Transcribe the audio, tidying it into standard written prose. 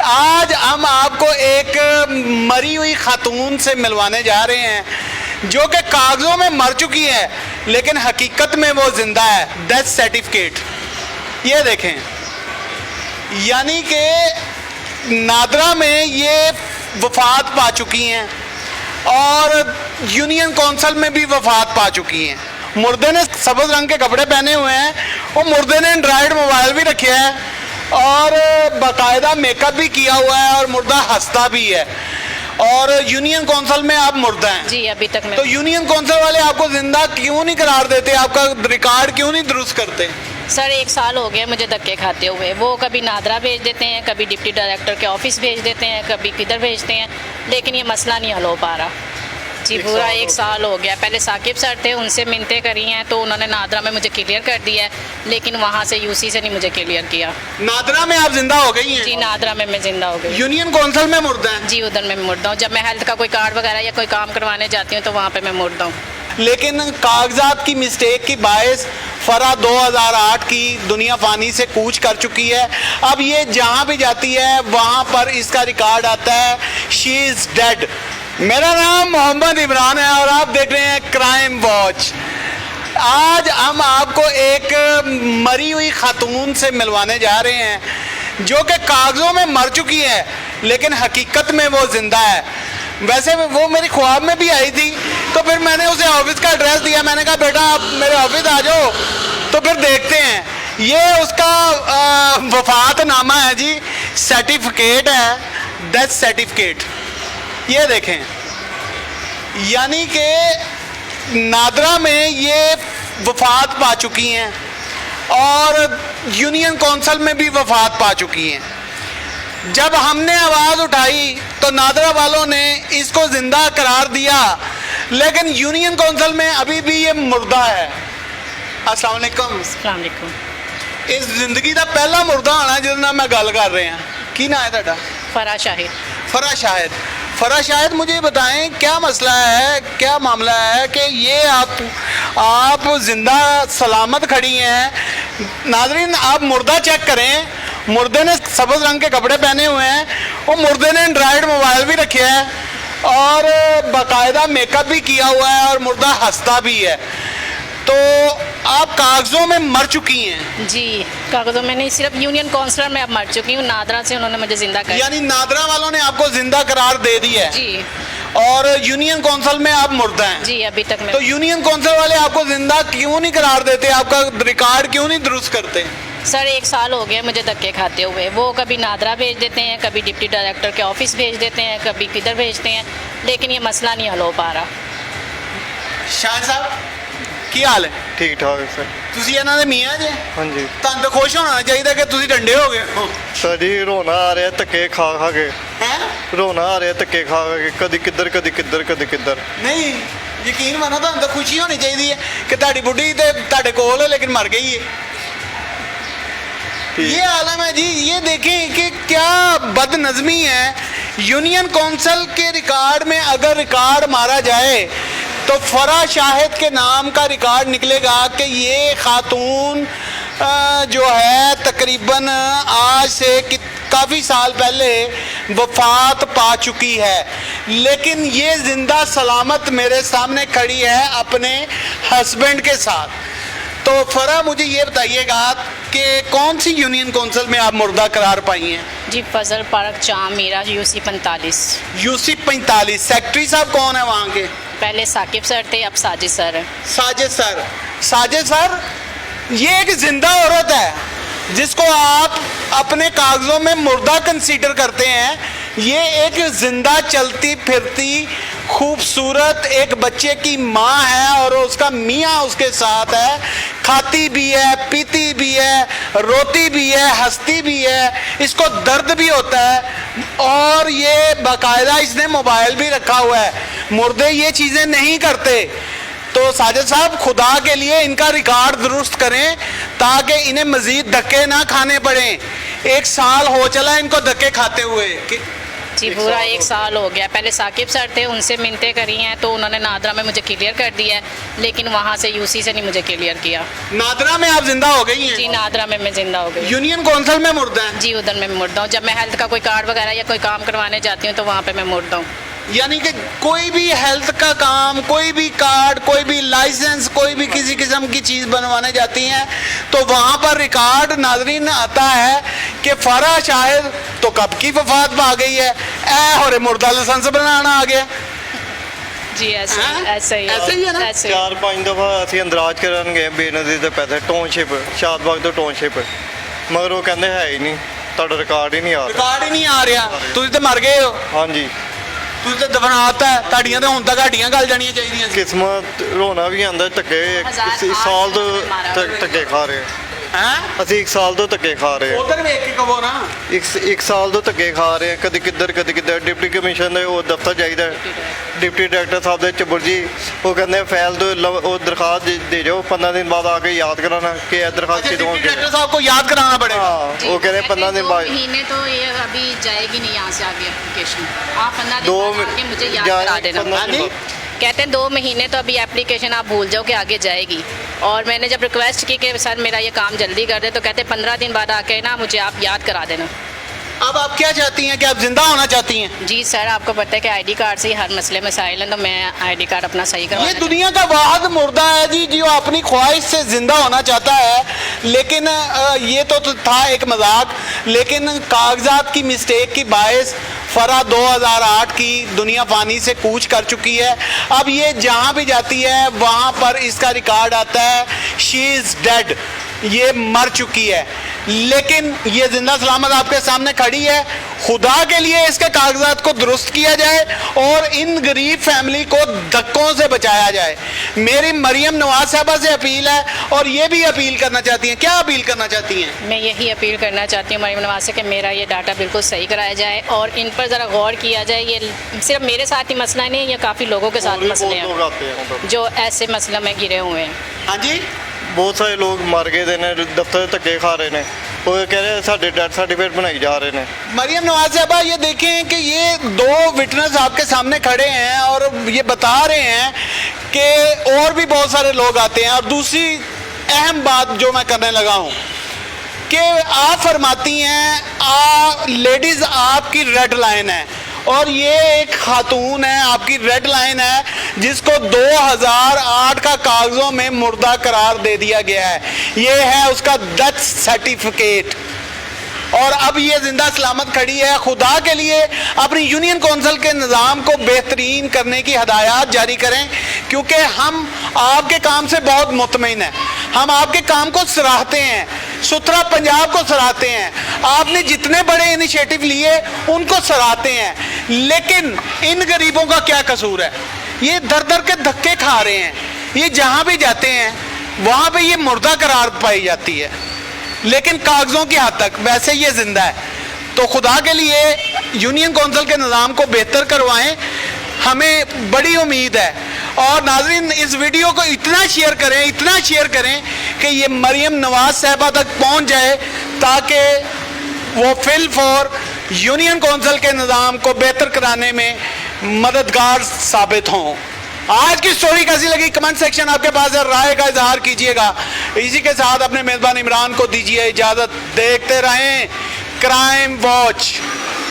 आज हम आपको एक मरी हुई खातून से मिलवाने जा रहे हैं जो कि कागजों में मर चुकी है लेकिन हकीकत में वो जिंदा है। डेथ सर्टिफिकेट ये देखें, यानी कि नादरा में ये वफात पा चुकी हैं और यूनियन काउंसिल में भी वफात पा चुकी हैं। मुर्दे ने सब्ज रंग के कपड़े पहने हुए हैं और मुर्दे ने एंड्रॉयड मोबाइल भी रखे है और बाकायदा मेकअप भी किया हुआ है और मुर्दा हंसता भी है। और यूनियन काउंसिल में आप मुर्दा हैं जी अभी तक में। तो यूनियन काउंसिल वाले आपको जिंदा क्यों नहीं करार देते? आपका रिकॉर्ड क्यों नहीं दुरुस्त करते? सर 1 साल हो गया मुझे धक्के खाते हुए। वो कभी नादरा भेज देते हैं, कभी डिप्टी डायरेक्टर के ऑफिस भेज देते हैं, कभी किधर भेजते हैं, लेकिन ये मसला नहीं हल हो पा रहा जी। पूरा 1 साल हो गया। पहले साकिब सर थे, उनसे मिन्नतें करी हैं तो उन्होंने नादरा में मुझे क्लियर कर दिया है, लेकिन वहाँ से यूसी से नहीं मुझे क्लियर किया। नादरा में आप जिंदा हो गई हैं? जी नादरा में मैं जिंदा हो गई। यूनियन काउंसिल में मुर्दा हैं? जी उधर मैं मुर्दा हूँ। जब मैं हेल्थ का कोई कार्ड वगैरह या कोई काम करवाने जाती हूँ तो वहाँ पे मैं मुर्दा हूँ। लेकिन कागजात की मिस्टेक की बायस फरा 2008 की दुनिया फानी से कूच कर चुकी है। अब ये जहाँ भी जाती है वहाँ पर इसका रिकॉर्ड आता है, शी इज़ डेड। मेरा नाम मोहम्मद इमरान है और आप देख रहे हैं क्राइम वॉच। आज हम आपको एक मरी हुई खातून से मिलवाने जा रहे हैं जो कि कागजों में मर चुकी है लेकिन हकीकत में वो जिंदा है। वैसे वो मेरी ख्वाब में भी आई थी तो फिर मैंने उसे ऑफिस का एड्रेस दिया। मैंने कहा बेटा आप मेरे ऑफिस आ जाओ तो फिर देखते हैं। ये उसका वफातनामा है जी, सर्टिफिकेट है, डेथ सर्टिफिकेट ये देखें, यानी कि नादरा में ये वफात पा चुकी हैं और यूनियन काउंसिल में भी वफात पा चुकी हैं। जब हमने आवाज़ उठाई तो नादरा वालों ने इसको जिंदा करार दिया लेकिन यूनियन काउंसिल में अभी भी ये मुर्दा है। अस्सलाम वालेकुम। अस्सलाम वालेकुम। इस जिंदगी का पहला मुर्दा होना जिस नाल मैं गल कर रहे हैं। की ना है ਤੁਹਾਡਾ? फरा शाहिद। फरा शाहिद। फरा शाहिद, मुझे बताएं क्या मसला है, क्या मामला है कि ये आप जिंदा सलामत खड़ी हैं। नाज़रीन आप मुर्दा चेक करें, मुर्दे ने सब्ज रंग के कपड़े पहने हुए हैं और मुर्दे ने एंड्रॉयड मोबाइल भी रखे है और बाकायदा मेकअप भी किया हुआ है और मुर्दा हंसता भी है। तो आप कागजों में मर चुकी हैं? जी कागजों में नहीं, सिर्फ यूनियन काउंसिलर में अब मर चुकी हूँ। नादरा से उन्होंने मुझे जिंदा कर, यानी नादरा वालों ने आपको जिंदा करार दे दिया है जी। और यूनियन काउंसिल में आप मुर्दा हैं जी अभी तक में। तो यूनियन काउंसिल वाले आपको जिंदा क्यों नहीं करार देते? आपका रिकॉर्ड क्यों नहीं दुरुस्त करते? सर 1 साल हो गया मुझे धक्के खाते हुए। वो कभी नादरा भेज देते हैं, कभी डिप्टी डायरेक्टर के ऑफिस भेज देते हैं, कभी किधर भेजते हैं, लेकिन ये मसला नहीं हल हो पा रहा। शाह साहब ਕੀ ਹਾਲ ਹੈ? ठीक ठाक है सर। ਤੁਸੀਂ ਇਹਨਾਂ ਦੇ ਮੀਆਂ ਜੇ? हाँ जी ਤੁਹਾਨੂੰ ਤਾਂ ਖੁਸ਼ ਹੋਣਾ ਚਾਹੀਦਾ ਕਿ ਤੁਸੀਂ ਡੰਡੇ ਹੋ ਗਏ ਹੋ। सर जी रोना आ रहा है धक्के खा खा के, ਹੈ रोना आ रहा है धक्के खा खा के, कदी किधर कदी किधर कदी किधर। ਨਹੀਂ ਯਕੀਨ ਮੰਨੋ ਤੁਹਾਨੂੰ ਤਾਂ ਖੁਸ਼ੀ ਹੋਣੀ ਚਾਹੀਦੀ ਹੈ ਕਿ ਤੁਹਾਡੀ ਬੁੱਢੀ ਤੇ ਤੁਹਾਡੇ ਕੋਲ ਹੈ लेकिन मर गई है। ये आलम है जी। ये देखें कि क्या बदनज़मी है। यूनियन काउंसिल के रिकॉर्ड में अगर रिकॉर्ड मारा जाए तो फरा शाहिद के नाम का रिकॉर्ड निकलेगा कि ये खातून जो है तकरीबन आज से काफ़ी साल पहले वफात पा चुकी है, लेकिन ये ज़िंदा सलामत मेरे सामने खड़ी है अपने हस्बैंड के साथ। तो फरा मुझे ये बताइएगा कि कौन सी यूनियन काउंसिल में आप मुर्दा करार पाई हैं? जी फजल पार्क चाम मेरा यूसी 45। यूसी 45। सेक्रेटरी साहब कौन है वहाँ के? पहले साकिब सर थे, अब साजिद सर है। साजिद सर। साजिद सर, ये एक जिंदा औरत है जिसको आप अपने कागजों में मुर्दा कंसीडर करते हैं। ये एक जिंदा चलती फिरती खूबसूरत एक बच्चे की माँ है और उसका मियाँ उसके साथ है। खाती भी है, पीती भी है, रोती भी है, हंसती भी है, इसको दर्द भी होता है और ये बाकायदा इसने मोबाइल भी रखा हुआ है। मुर्दे ये चीज़ें नहीं करते। तो साजिद साहब खुदा के लिए इनका रिकॉर्ड दुरुस्त करें ताकि इन्हें मज़ीद धक्के ना खाने पड़े। 1 साल हो चला इनको धक्के खाते हुए। जी पूरा 1 साल हो गया। पहले साकिब सर थे, उनसे मिन्नतें करी हैं तो उन्होंने नादरा में मुझे क्लियर कर दिया है, लेकिन वहाँ से यूसी से नहीं मुझे क्लियर किया। नादरा में आप जिंदा हो गई हैं? जी नादरा में मैं जिंदा हो गई। यूनियन काउंसिल में मुर्दा हैं? जी उधर मैं मुर्दा हूँ। जब मैं हेल्थ का कोई कार्ड वगैरह या कोई काम करवाने जाती हूँ तो वहाँ पे मैं मुर्दा हूँ। यानी कि कोई भी हेल्थ का काम, कोई भी कार्ड, कोई भी लाइसेंस, कोई भी किसी किस्म की चीज़ बनवाने जाती हैं तो वहाँ पर रिकॉर्ड नाजरीन आता है कि फरा शाहिद तो कब की वफात पा गई है, ए और मुर्दा लाइसेंस बनाना आ गया। जी ऐसे ऐसे ही ऐसे ही है ना? ऐसे ही। 4-5 दफ़ा ਅਸੀਂ ਅੰਦਰਾਜ ਕਰਨ ਗਏ ਬੇਨਜ਼ੀਰ ਦੇ ਪੈਸੇ ਟਾਊਨਸ਼ਿਪ ਸ਼ਾਦਬਾਗ ਤੋਂ ਟਾਊਨਸ਼ਿਪ ਮਗਰ ਉਹ ਕਹਿੰਦੇ ਹੈ ਹੀ ਨਹੀਂ, ਤੁਹਾਡਾ ਰਿਕਾਰਡ ਹੀ ਨਹੀਂ ਆ ਰਿਹਾ। ਰਿਕਾਰਡ ਹੀ ਨਹੀਂ ਆ ਰਿਹਾ, ਤੁਸੀਂ ਤੇ ਮਰ ਗਏ ਹੋ, ਹਾਂਜੀ ਤੁਸੀਂ ਤੇ ਦਫਨਾਤਾ ਹੈ, ਤੁਹਾਡੀਆਂ ਤੇ ਹੁਣ ਤੱਕ ਹੱਡੀਆਂ ਗਲ ਜਾਣੀਆਂ ਚਾਹੀਦੀਆਂ ਸੀ। ਕਿਸਮਤ ਰੋਣਾ ਵੀ ਆਉਂਦਾ, ਧੱਕੇ ਇਸ ਸਾਲ ਤੋਂ ਧੱਕੇ ਖਾ ਰਹੇ ਹੈ ਅਸੀਂ 1 ਸਾਲ ਤੋਂ ਧੱਕੇ ਖਾ ਰਹੇ ਉਧਰ ਵੇਖ ਕੇ ਕਹੋ ਨਾ। ਇੱਕ ਸਾਲ ਤੋਂ ਧੱਕੇ ਖਾ ਰਹੇ ਹਾਂ, ਕਦੀ ਕਿੱਧਰ ਕਦੀ ਕਿੱਧਰ। ਡਿਪਟੀ ਕਮਿਸ਼ਨ ਦੇ ਉਹ ਦਫ਼ਤਰ ਜਾਈਦਾ, ਡਿਪਟੀ ਡਾਇਰੈਕਟਰ ਸਾਹਿਬ ਦੇ ਚਬਰ ਜੀ ਉਹ ਕਹਿੰਦੇ ਫਾਈਲ ਤੋਂ ਉਹ ਦਰਖਾਸਤ ਦੇ ਜਾਓ, 15 ਦਿਨ ਬਾਅਦ ਆ ਕੇ ਯਾਦ कराना कि यह दरखास्त अच्छा, कदों डिप्टी डायरेक्टर साहब को याद कराना पड़ेगा। हाँ जी, वो कह रहे हैं 15 दिन बाद महीने तो ये अभी जाएगी नहीं यहाँ से आगे एप्लीकेशन। आप 15 दिन दो बाद आके मुझे याद जाए- करा देना। 15 दिन हाँ जी। बाद। कहते हैं 2 महीने तो अभी एप्लीकेशन आप भूल जाओ कि आगे जाएगी। और मैंने जब रिक्वेस्ट की कि सर मेरा ये काम जल्दी कर दे तो कहते 15 दिन बाद आके ना मुझे आप याद करा देना। अब आप क्या चाहती हैं कि आप जिंदा होना चाहती हैं? जी सर आपको पता है कि आईडी कार्ड से ही हर मसले मसाइल हैं, तो मैं आईडी कार्ड अपना सही ये करवा दुनिया का वाहद मुर्दा है जी जो अपनी ख्वाहिश से जिंदा होना चाहता है, लेकिन ये तो था एक मजाक, लेकिन कागजात की मिस्टेक की बायस फरा 2008 की दुनिया फानी से कूच कर चुकी है। अब ये जहाँ भी जाती है वहाँ पर इसका रिकॉर्ड आता है शी इज़ डेड, ये मर चुकी है, लेकिन ये जिंदा सलामत आपके सामने खड़ी है। खुदा के लिए इसके कागजात को दुरुस्त किया जाए और इन गरीब फैमिली को धक्कों से बचाया जाए। मेरी मरियम नवाज साहबा से अपील है और ये भी अपील करना चाहती हैं। क्या अपील करना चाहती हैं? मैं यही अपील करना चाहती हूँ मरियम नवाज से कि मेरा ये डाटा बिल्कुल सही कराया जाए और इन पर ज़रा गौर किया जाए। ये सिर्फ मेरे साथ ही मसला नहीं है, ये काफ़ी लोगों के साथ और भी मसले बहुत लोग हैं आते हैं उधर। जो ऐसे मसले में घिरे हुए हैं। हाँ जी, ਬਹੁਤ ਸਾਰੇ ਲੋਕ ਮਰ ਗਏ ਦੇ ਨੇ, ਦਫ਼ਤਰ ਧੱਕੇ ਖਾ ਰਹੇ ਨੇ, ਉਹ ਕਹਿ ਰਹੇ ਸਾਡੇ ਡੈਥ ਸਰਟੀਫਿਕੇਟ ਬਣਾਈ ਜਾ ਰਹੇ ਨੇ। मरियम नवाज साहबा ये देखें कि ये 2 विटनेस आपके सामने खड़े हैं और ये बता रहे हैं कि और भी बहुत सारे लोग आते हैं। और दूसरी अहम बात जो मैं करने लगा हूँ कि आप फरमाती हैं लेडीज़ आपकी रेड लाइन है और ये एक खातून है आपकी रेड लाइन है जिसको 2008 का कागजों में मुर्दा करार दे दिया गया है। ये है उसका डेथ सर्टिफिकेट और अब ये जिंदा सलामत खड़ी है। खुदा के लिए अपनी यूनियन काउंसिल के निज़ाम को बेहतरीन करने की हदायत जारी करें, क्योंकि हम आपके काम से बहुत मुतमईन हैं। हम आपके काम को सराहते हैं, सुथरा पंजाब को सराहते हैं, आपने जितने बड़े इनिशिएटिव लिए उनको सराहते हैं, लेकिन इन गरीबों का क्या कसूर है? ये दर दर के धक्के खा रहे हैं, ये जहाँ भी जाते हैं वहाँ पे ये मुर्दा करार पाई जाती है, लेकिन कागजों की हद तक वैसे ये जिंदा है। तो खुदा के लिए यूनियन काउंसिल के निज़ाम को बेहतर करवाएं, हमें बड़ी उम्मीद है। और नाजरीन इस वीडियो को इतना शेयर करें कि ये मरियम नवाज साहबा तक पहुंच जाए ताकि वो फिल फॉर यूनियन काउंसिल के निज़ाम को बेहतर कराने में मददगार साबित हों। आज की स्टोरी कैसी लगी कमेंट सेक्शन आपके पास है, राय का इजहार कीजिएगा। इसी के साथ अपने मेज़बान इमरान को दीजिए इजाज़त। देखते रहें क्राइम वॉच।